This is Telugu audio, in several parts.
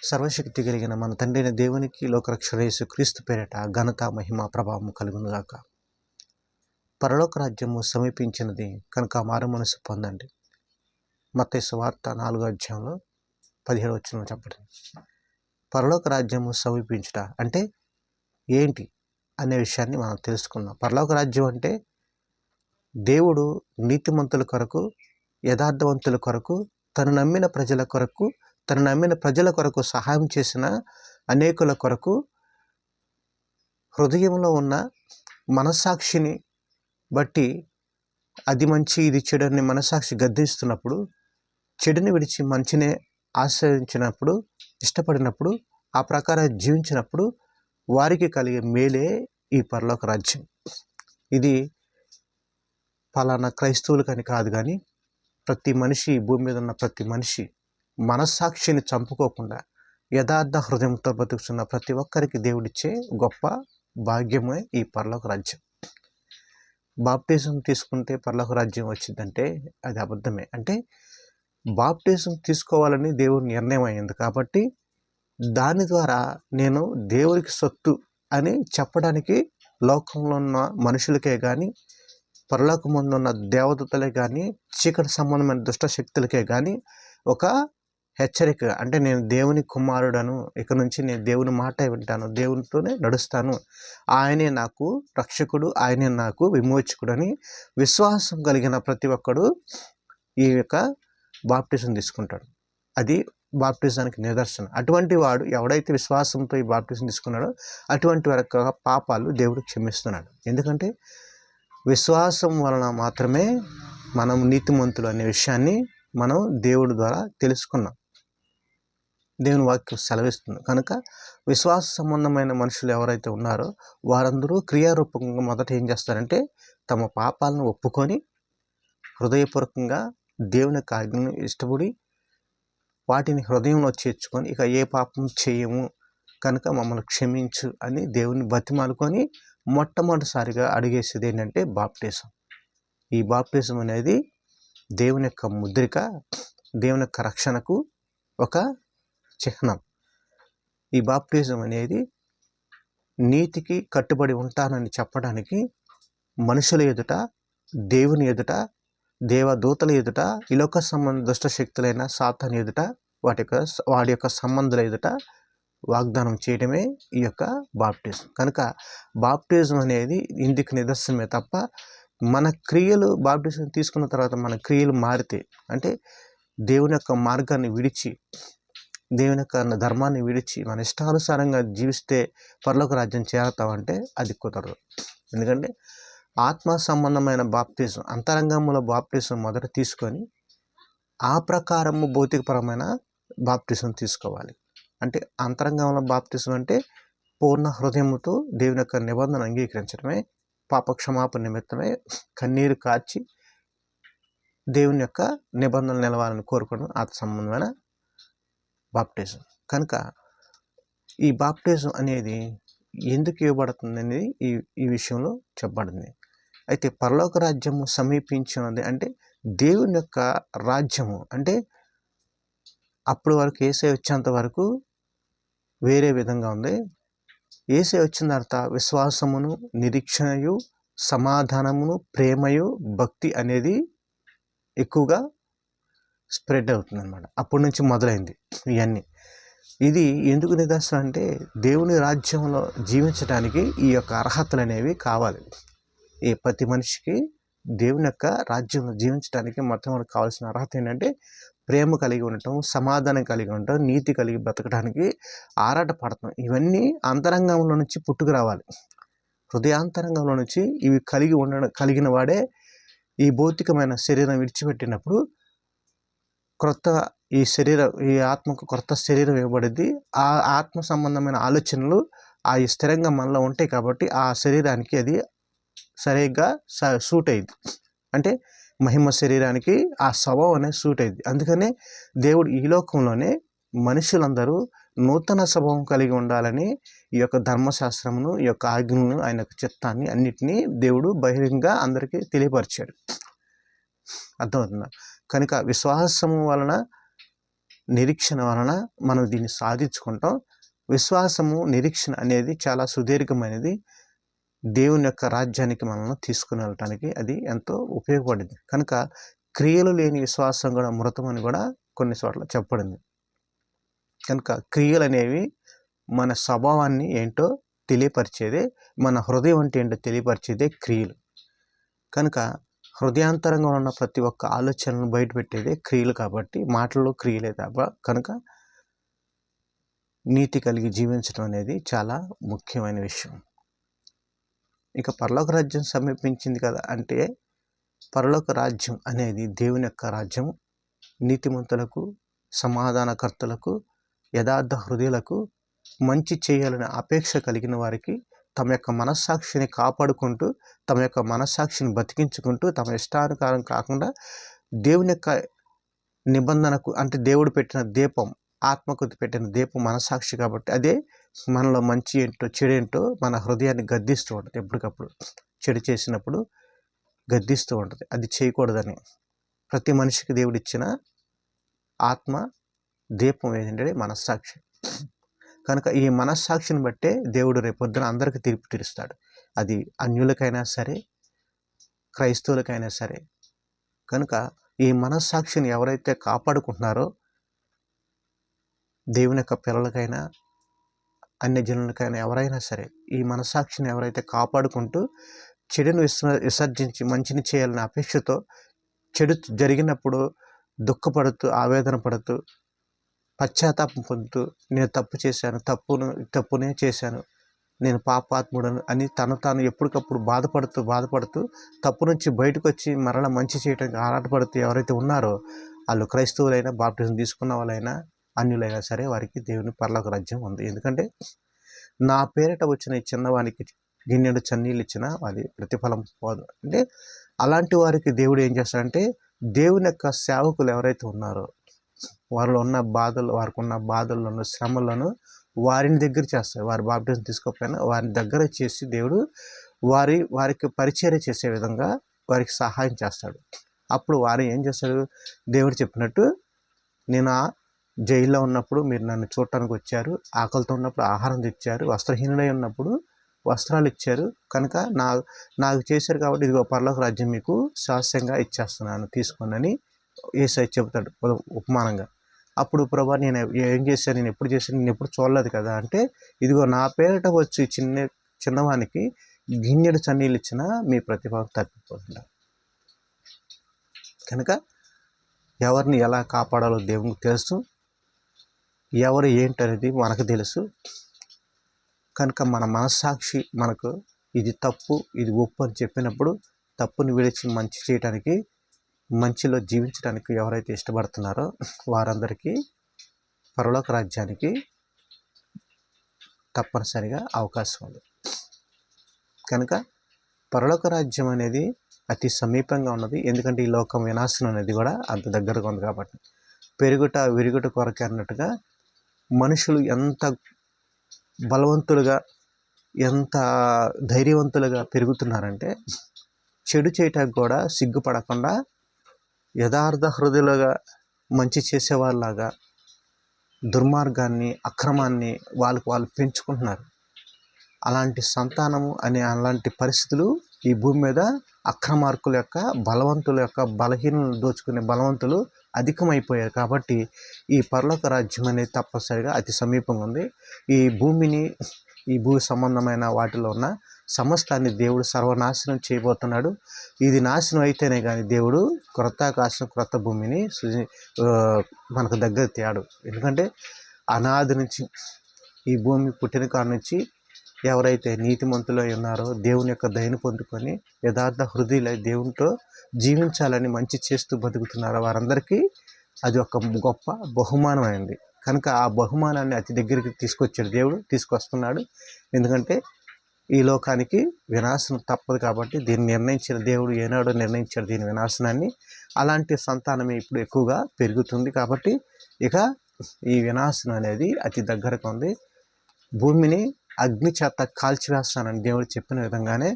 సర్వశక్తి కలిగిన మన తండ్రి అయిన దేవునికి, లోకరక్షణ యేసు క్రీస్తు పేరిట ఘనత, మహిమ, ప్రభావము కలుగునుగాక. పరలోక రాజ్యము సమీపించినది కనుక మారు మనసు పొందండి. మత్తయి సువార్త 4వ అధ్యాయంలో 17వ వచనం చెప్పండి. పరలోక రాజ్యము సమీపించుట అంటే ఏంటి అనే విషయాన్ని మనం తెలుసుకుందాం. పరలోక రాజ్యం అంటే దేవుడు నీతిమంతుల కొరకు, యథార్థవంతుల కొరకు, తను నమ్మిన ప్రజల కొరకు సహాయం చేసిన అనేకుల కొరకు హృదయంలో ఉన్న మనస్సాక్షిని బట్టి అది మంచి ఇది చెడు అని మనస్సాక్షి గద్దిస్తున్నప్పుడు, చెడుని విడిచి మంచినే ఆశ్రయించినప్పుడు, ఇష్టపడినప్పుడు, ఆ ప్రకారం జీవించినప్పుడు వారికి కలిగే మేలే ఈ పరలోక రాజ్యం. ఇది ఫలానా క్రైస్తవులకని కాదు, కానీ ప్రతి మనిషి, భూమి మీద ఉన్న ప్రతి మనిషి మనస్సాక్షిని చంపుకోకుండా యథార్థ హృదయంతో బతుకుతున్న ప్రతి ఒక్కరికి దేవుడిచ్చే గొప్ప భాగ్యమే ఈ పరలోక రాజ్యం. బాప్టిజం తీసుకుంటే పరలోక రాజ్యం వచ్చిందంటే అది అబద్ధమే. అంటే బాప్టిజం తీసుకోవాలని దేవుని నిర్ణయం అయింది కాబట్టి దాని ద్వారా నేను దేవుడికి సొత్తు అని చెప్పడానికి లోకంలో ఉన్న మనుషులకే కానీ, పరలోకమందు ఉన్న దేవదూతలే కానీ, చీకటి సంబంధమైన దుష్ట శక్తులకే కానీ ఒక హెచ్చరిక. అంటే నేను దేవుని కుమారుడను, ఇక నుంచి నేను దేవుని మాట వింటాను, దేవునితోనే నడుస్తాను, ఆయనే నాకు రక్షకుడు, ఆయనే నాకు విమోచకుడు అని విశ్వాసం కలిగిన ప్రతి ఒక్కడు ఈ యొక్క బాప్టిజం తీసుకుంటాడు. అది బాప్టిజానికి నిదర్శనం. అటువంటి వాడు ఎవడైతే విశ్వాసంతో ఈ బాప్టిజం తీసుకున్నాడో అటువంటి వారి పాపాలు దేవుడు క్షమిస్తున్నాడు. ఎందుకంటే విశ్వాసం వలన మాత్రమే మనం నీతిమంతులు అనే విషయాన్ని మనం దేవుడి ద్వారా తెలుసుకున్నాం. దేవుని వాక్యం సెలవిస్తుంది. కనుక విశ్వాస సంబంధమైన మనుషులు ఎవరైతే ఉన్నారో వారందరూ క్రియారూపకంగా మొదట ఏం చేస్తారంటే తమ పాపాలను ఒప్పుకొని హృదయపూర్వకంగా దేవుని యొక్క ఆజ్ఞను ఇష్టపడి వాటిని హృదయంలో చేర్చుకొని ఇక ఏ పాపం చేయము కనుక మమ్మల్ని క్షమించు అని దేవుని బతిమాలుకొని మొట్టమొదటిసారిగా అడిగేసేది ఏంటంటే బాప్టిజం. ఈ బాప్టిజం అనేది దేవుని యొక్క ముద్రిక, దేవుని యొక్క రక్షణకు ఒక చిహ్నం. ఈ బాప్టిజం అనేది నీతికి కట్టుబడి ఉంటానని చెప్పడానికి మనుషుల ఎదుట, దేవుని ఎదుట, దేవదూతల ఎదుట, ఈ లోక సంబంధ దుష్ట శక్తులైన సాతాను ఎదుట, వాడి యొక్క సంబంధుల ఎదుట వాగ్దానం చేయడమే ఈ యొక్క బాప్టిజం. కనుక బాప్టిజం అనేది ఇందుకు నిదర్శనమే తప్ప మన క్రియలు, బాప్టిజం తీసుకున్న తర్వాత మన క్రియలు మారితే, అంటే దేవుని యొక్క మార్గాన్ని విడిచి, దేవుని యొక్క ధర్మాన్ని విడిచి మన ఇష్టానుసారంగా జీవిస్తే పరలోక రాజ్యం చేరతామంటే అది కుదరదు. ఎందుకంటే ఆత్మ సంబంధమైన బాప్టిజం, అంతరంగంలో బాప్టిజం మొదట తీసుకొని ఆ ప్రకారము భౌతికపరమైన బాప్టిజం తీసుకోవాలి. అంటే అంతరంగంలో బాప్టిజం అంటే పూర్ణ హృదయముతో దేవుని యొక్క నిబంధన అంగీకరించడమే, పాపక్షమాపణ నిమిత్తమే కన్నీరు కార్చి దేవుని యొక్క నిబంధన నిలవాలని కోరుకోవడం ఆత్మ సంబంధమైన బాప్టిజం. కనుక ఈ బాప్టిజం అనేది ఎందుకు ఇవ్వబడుతుంది అనేది ఈ విషయంలో చెప్పబడింది. అయితే పరలోక రాజ్యము సమీపించినది అంటే దేవుని యొక్క రాజ్యము. అంటే అప్పటి వరకు యేసయ్య వచ్చేంత వరకు వేరే విధంగా ఉంది. యేసయ్య వచ్చిన తర్వాత విశ్వాసమును, నిరీక్షణయు, సమాధానమును, ప్రేమయు, భక్తి అనేది ఎక్కువగా స్ప్రెడ్ అవుతుంది అన్నమాట. అప్పటి నుంచి మొదలైంది ఇవన్నీ. ఇది ఎందుకు నిదర్శనం అంటే దేవుని రాజ్యంలో జీవించడానికి ఈ యొక్క అర్హతలు అనేవి కావాలి. ఈ ప్రతి మనిషికి దేవుని యొక్క రాజ్యంలో జీవించడానికి మొట్టమొదటి కావాల్సిన అర్హత ఏంటంటే ప్రేమ కలిగి ఉండటం, సమాధానం కలిగి ఉండటం, నీతి కలిగి బ్రతకడానికి ఆరాట పడటం. ఇవన్నీ అంతరంగంలో నుంచి పుట్టుకు రావాలి. హృదయాంతరంగంలో నుంచి ఇవి కలిగిన వాడే ఈ భౌతికమైన శరీరం విడిచిపెట్టినప్పుడు ఈ ఆత్మకు క్రొత్త శరీరం ఇవ్వబడింది. ఆ ఆత్మ సంబంధమైన ఆలోచనలు ఈ స్థిరంగా మనలో ఉంటాయి కాబట్టి ఆ శరీరానికి అది సరిగ్గా సూట్ అయ్యింది. అంటే మహిమ శరీరానికి ఆ స్వభావం అనేది సూట్ అయ్యింది. అందుకనే దేవుడు ఈ లోకంలోనే మనుషులందరూ నూతన స్వభావం కలిగి ఉండాలని ఈ యొక్క ధర్మశాస్త్రమును, ఈ యొక్క ఆజ్ఞలను, ఆయన యొక్క చిత్తాన్ని అన్నిటినీ దేవుడు బహిరంగంగా అందరికీ తెలియపరిచాడు. అర్థమవుతుందా? కనుక విశ్వాసము వలన నిరీక్షణ వలన మనం దీన్ని సాధించుకుంటాం. విశ్వాసము, నిరీక్షణ అనేది చాలా సుదీర్ఘమైనది. దేవుని యొక్క రాజ్యానికి మనల్ని తీసుకుని వెళ్ళటానికి అది ఎంతో ఉపయోగపడింది. కనుక క్రియలు లేని విశ్వాసం కూడా మృతం అని కూడా కొన్ని చోట్ల చెప్పబడింది. కనుక క్రియలు అనేవి మన స్వభావాన్ని ఏంటో తెలియపరిచేదే, మన హృదయం అంటే ఏంటో తెలియపరిచేదే క్రియలు. కనుక హృదయాంతరంగా ఉన్న ప్రతి ఒక్క ఆలోచనను బయటపెట్టేదే క్రియలు. కాబట్టి మాటల్లో క్రియలే తప్ప. కనుక నీతి కలిగి జీవించడం అనేది చాలా ముఖ్యమైన విషయం. ఇక పరలోక రాజ్యం సమీపించింది కదా అంటే, పరలోక రాజ్యం అనేది దేవుని యొక్క రాజ్యం. నీతిమంతులకు, సమాధానకర్తలకు, యథార్థ హృదయులకు, మంచి చేయాలనే అపేక్ష కలిగిన వారికి, తమ యొక్క మనస్సాక్షిని కాపాడుకుంటూ, తమ యొక్క మనస్సాక్షిని బతికించుకుంటూ, తమ ఇష్టానుసారం కాకుండా దేవుని యొక్క నిబంధనకు, అంటే దేవుడు పెట్టిన దీపం, ఆత్మకు పెట్టిన దీపం మనస్సాక్షి కాబట్టి అదే మనలో మంచి ఏంటో చెడేంటో మన హృదయాన్ని గద్దిస్తూ ఉంటుంది. ఎప్పటికప్పుడు చెడు చేసినప్పుడు గద్దిస్తూ ఉంటుంది. అది చేయకూడదని. ప్రతి మనిషికి దేవుడిచ్చిన ఆత్మ దీపం ఏంటంటే మనస్సాక్షి. కనుక ఈ మనస్సాక్షిని బట్టే దేవుడు రేపొద్దున అందరికీ తీర్పు తీరుస్తాడు. అది అన్యులకైనా సరే, క్రైస్తవులకైనా సరే. కనుక ఈ మనస్సాక్షిని ఎవరైతే కాపాడుకుంటున్నారో, దేవుని యొక్క పిల్లలకైనా, అన్యజనులకైనా ఎవరైనా సరే, ఈ మనస్సాక్షిని ఎవరైతే కాపాడుకుంటూ చెడును విసర్జించి మంచిని చేయాలనే అపేక్షతో, చెడు జరిగినప్పుడు దుఃఖపడుతూ, ఆవేదన పడుతూ, పశ్చాత్తాపం పొందుతూ, నేను తప్పు చేశాను, తప్పునే చేశాను, నేను పాపాత్ముడను అని తను తాను ఎప్పటికప్పుడు బాధపడుతూ తప్పు నుంచి బయటకు వచ్చి మరలా మంచి చేయడానికి ఆరాటపడుతూ ఎవరైతే ఉన్నారో, వాళ్ళు క్రైస్తవులైనా, బాప్టిజం తీసుకున్న వాళ్ళైనా, అన్యులైనా సరే, వారికి దేవుని పరలోక రాజ్యం ఉంది. ఎందుకంటే నా పేరిట వచ్చిన ఈ చిన్నవానికి గిన్నెడు చన్నీళ్ళు ఇచ్చినా అది ప్రతిఫలం పోదు. అంటే అలాంటి వారికి దేవుడు ఏం చేస్తాడంటే, దేవుని యొక్క సేవకులు ఎవరైతే ఉన్నారో, వారిలో ఉన్న బాధలు, వారికి ఉన్న బాధలను, శ్రమలను వారిని దగ్గర చేస్తారు. వారి బాప్టిజం తీసుకోకపోయినా వారిని దగ్గర చేసి దేవుడు వారికి పరిచర్య చేసే విధంగా వారికి సహాయం చేస్తాడు. అప్పుడు వారు ఏం చేస్తాడు, దేవుడు చెప్పినట్టు, నేను జైల్లో ఉన్నప్పుడు మీరు నన్ను చూడటానికి వచ్చారు, ఆకలితో ఉన్నప్పుడు ఆహారం తెచ్చారు, వస్త్రహీనుడై ఉన్నప్పుడు వస్త్రాలు ఇచ్చారు, కనుక నాకు చేశారు కాబట్టి ఇదిగో పరలోక రాజ్యం మీకు శాశ్వతంగా ఇచ్చేస్తున్నాను, తీసుకోండి అని యేసయ్య చెబుతాడు ఉపమానంగా. అప్పుడు ప్రభా నేను ఏం చేశాను, నేను ఎప్పుడు చేశాను, నేను ఎప్పుడు చూడలేదు కదా అంటే, ఇదిగో నా పేరిట వచ్చి చిన్నవానికి గిన్నెడు చన్నీళ్ళు ఇచ్చినా మీ ప్రతిభ తప్పిపోతుంది. కనుక ఎవరిని ఎలా కాపాడాలో దేవునికి తెలుసు, ఎవరు ఏంటనేది మనకు తెలుసు. కనుక మన మనస్సాక్షి మనకు ఇది తప్పు, ఇది ఒప్పు అని చెప్పినప్పుడు తప్పుని విడిచి మంచి చేయడానికి, మంచిలో జీవించడానికి ఎవరైతే ఇష్టపడుతున్నారో వారందరికీ పరలోక రాజ్యానికి తప్పనిసరిగా అవకాశం ఉంది. కనుక పరలోక రాజ్యం అనేది అతి సమీపంగా ఉన్నది. ఎందుకంటే ఈ లోకం వినాశనం అనేది కూడా అంత దగ్గరగా ఉంది కాబట్టి. పెరుగుట విరుగుట కొరకే అన్నట్టుగా మనుషులు ఎంత బలవంతులుగా, ఎంత ధైర్యవంతులుగా పెరుగుతున్నారంటే, చెడు చేయటానికి కూడా సిగ్గుపడకుండా యథార్థ హృదయులుగా మంచి చేసేవాళ్ళలాగా దుర్మార్గాన్ని, అక్రమాన్ని వాళ్ళు పెంచుకుంటున్నారు. అలాంటి సంతానము అలాంటి పరిస్థితులు ఈ భూమి మీద అక్రమార్కుల యొక్క, బలవంతుల యొక్క, బలహీనలను దోచుకునే బలవంతులు అధికమైపోయారు. కాబట్టి ఈ పరలోక రాజ్యం అనేది తప్పనిసరిగా అతి సమీపంగా ఉంది. ఈ భూ సంబంధమైన వాటిలో ఉన్న సమస్తాన్ని దేవుడు సర్వనాశనం చేయబోతున్నాడు. ఇది నాశనం అయితేనే కానీ దేవుడు క్రొత్త ఆకాశం, క్రొత్త భూమిని మనకు దగ్గర తేడు. ఎందుకంటే అనాది నుంచి, ఈ భూమి పుట్టిన కాడ నుంచి ఎవరైతే నీతిమంతులై ఉన్నారో, దేవుని యొక్క దయను పొందుకొని యథార్థ హృదయులై దేవునితో జీవించాలని మంచి చేస్తూ బతుకుతున్నారో వారందరికీ అది ఒక గొప్ప బహుమానం అయింది. కనుక ఆ బహుమానాన్ని అతి దగ్గరికి తీసుకొచ్చాడు దేవుడు, తీసుకొస్తున్నాడు. ఎందుకంటే ఈ లోకానికి వినాశనం తప్పదు కాబట్టి దీన్ని నిర్ణయించిన దేవుడు ఏనాడో నిర్ణయించాడు దీని వినాశనాన్ని. అలాంటి సంతానమే ఇప్పుడు ఎక్కువగా పెరుగుతుంది. కాబట్టి ఇక ఈ వినాశనం అనేది అతి దగ్గరకు ఉంది. భూమిని అగ్ని చేత కాల్చివేస్తానని దేవుడు చెప్పిన విధంగానే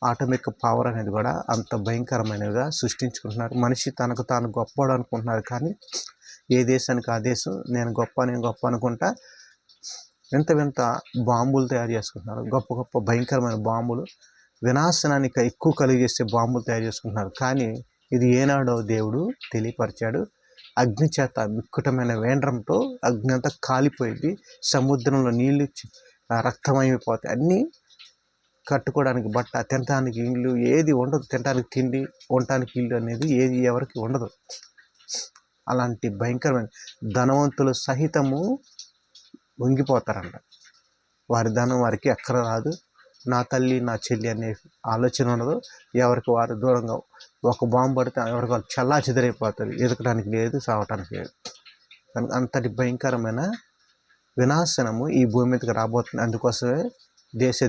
ఆటమిక్ పవర్ అనేది కూడా అంత భయంకరమైనదిగా సృష్టించుకుంటున్నారు. మనిషి తనకు తాను గొప్పవాడు అనుకుంటున్నారు, కానీ ఏ దేశానికి ఆ దేశం నేను గొప్ప అనుకుంటా వింత బాంబులు తయారు చేసుకుంటున్నారు. గొప్ప భయంకరమైన బాంబులు, వినాశనానికి ఎక్కువ కలిగేసే బాంబులు తయారు చేసుకుంటున్నారు. కానీ ఇది ఏనాడో దేవుడు తెలియపరిచాడు. అగ్ని చేత మిక్కుటమైన వేండ్రంతో అగ్ని అంతా కాలిపోయింది. సముద్రంలో నీళ్ళు రక్తమైపోతాయి. అన్నీ కట్టుకోవడానికి బట్ట, తినడానికి ఇల్లు ఏది ఉండదు. తినడానికి తిండి, ఉండటానికి ఇల్లు అనేది ఏది ఎవరికి ఉండదు. అలాంటి భయంకరమైన ధనవంతులు సహితము వంగిపోతారంట. వారి ధనం వారికి ఎక్కడ రాదు. నా తల్లి నా చెల్లి అనే ఆలోచన ఉండదు. ఎవరికి వారు దూరంగా ఒక బాంబు పడితే ఎవరికి వాళ్ళు చల్లా చెదిరైపోతారు. ఎదగడానికి లేదు, సావటానికి లేదు. అంతటి భయంకరమైన వినాశనము ఈ భూమి మీదకి రాబోతుంది. అందుకోసమే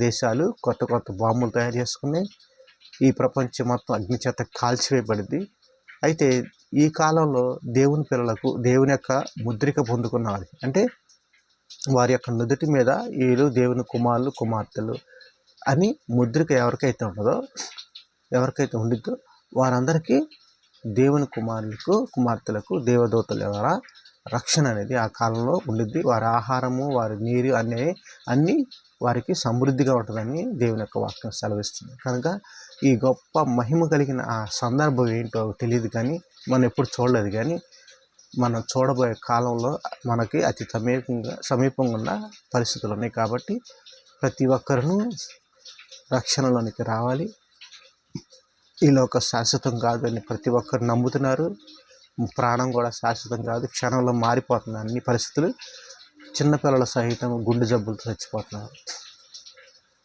దేశాలు కొత్త బాంబులు తయారు చేసుకుని ఈ ప్రపంచం మొత్తం అగ్ని చేత కాల్చివేయబడింది. అయితే ఈ కాలంలో దేవుని పిల్లలకు దేవుని యొక్క ముద్రిక పొందుకున్న వారికి, అంటే వారి యొక్క నుదుటి మీద వీళ్ళు దేవుని కుమారులు కుమార్తెలు అని ముద్రిక ఎవరికైతే ఉంటుందో, ఎవరికైతే ఉండిద్దో వారందరికీ దేవుని కుమారులకు కుమార్తెలకు దేవదూతల ద్వారా రక్షణ అనేది ఆ కాలంలో ఉండిద్ది. వారి ఆహారము, వారి నీరు అన్నీ వారికి సమృద్ధిగా ఉంటుందని దేవుని యొక్క వాక్యం సెలవిస్తుంది. కనుక ఈ గొప్ప మహిమ కలిగిన ఆ సందర్భం ఏంటో తెలియదు, కానీ మనం ఎప్పుడు చూడలేదు. కానీ మనం చూడబోయే కాలంలో మనకి అతి సమీపంగా ఉన్న పరిస్థితులు ఉన్నాయి. కాబట్టి ప్రతి ఒక్కరూ రక్షణలోనికి రావాలి. ఈ లోక శాశ్వతం కాదు అని ప్రతి ఒక్కరు నమ్ముతున్నారు. ప్రాణం కూడా శాశ్వతం కాదు, క్షణంలో మారిపోతుంది అన్ని పరిస్థితులు. చిన్నపిల్లల సహితం గుండె జబ్బులతో చచ్చిపోతున్నారు.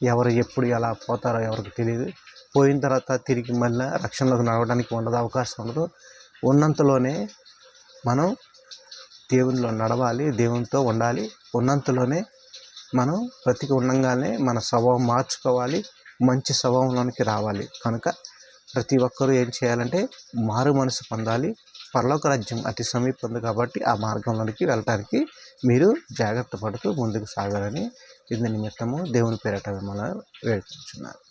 ఎవరు ఎప్పుడు ఎలా పోతారో ఎవరికి తెలియదు. పోయిన తర్వాత తిరిగి మళ్ళీ రక్షణలోకి నడవడానికి అవకాశం ఉండదు. ఉన్నంతలోనే మనం దేవునిలో నడవాలి, దేవునితో ఉండాలి. ఉన్నంతలోనే మనం బ్రతికి ఉండగానే మన స్వభావం మార్చుకోవాలి, మంచి స్వభావంలోనికి రావాలి. కనుక ప్రతి ఒక్కరూ ఏం చేయాలంటే మారు మనసు పొందాలి. పరలోక రాజ్యం అతి సమీపం ఉంది. కాబట్టి ఆ మార్గంలోనికి వెళ్ళటానికి మీరు జాగ్రత్త పడుతూ ముందుకు సాగాలని ఇందు నిమిత్తము దేవుని పేరట మిమ్మల్ని వేడుకుంటున్నాను.